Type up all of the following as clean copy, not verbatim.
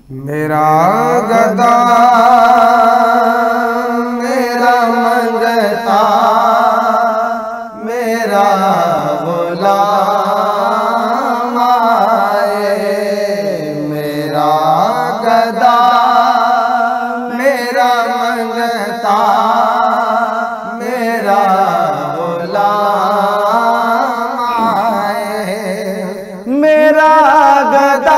मेरा गदा मेरा मंगता मेरा गुलाम आए। मेरा गदा मेरा मंगता मेरा गुलाम आए। मेरा गदा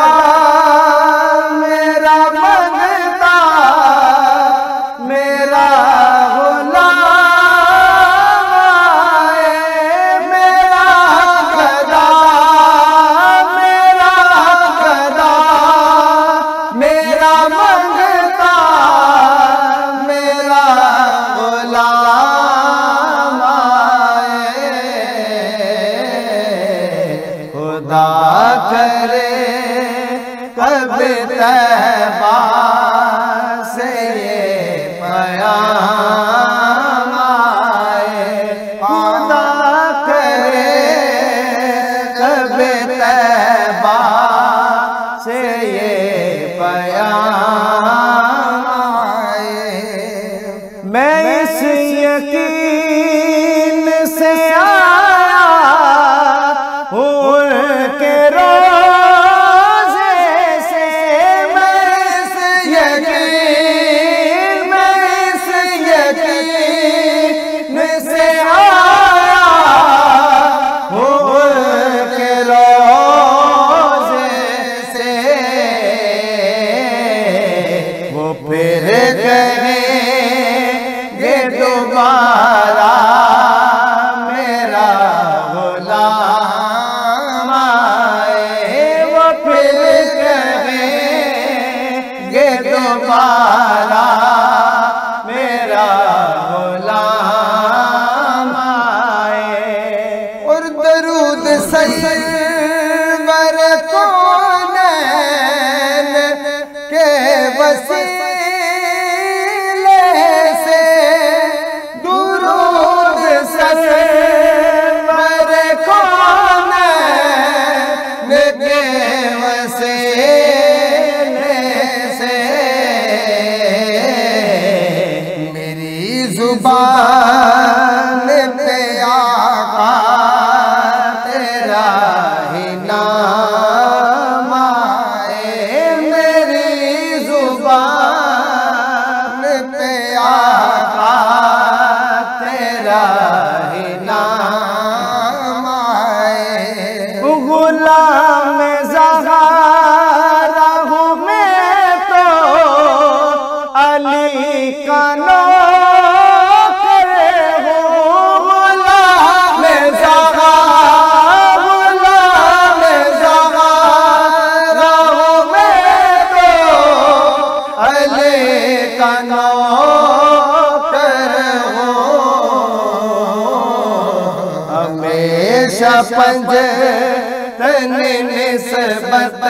खुदा करे कभी तैबा से ये पयाम आए। खुदा करे कभी तैबा से ये पयाम आए। मैं इस यकीन से फिर करेंगे दोबारा मेरा गुलाम आए। वो फिर करेंगे दोबारा मेरा गुलाम आए। और दरूद सरवर कौनैन के वसीले से दुरूद सरवर कौनैन के वसीले से मेरी जुबान पे आका तेरा ही नाम आए। मेरी जुबान पे आका तेरा ही नाम आए। गुलाम ज़हरा हूँ मैं तो अली का नौकर हूँ। गुलाम ज़हरा हूँ मैं तो अली का नौकर हूँ। हमेशा पंजतन निस्बत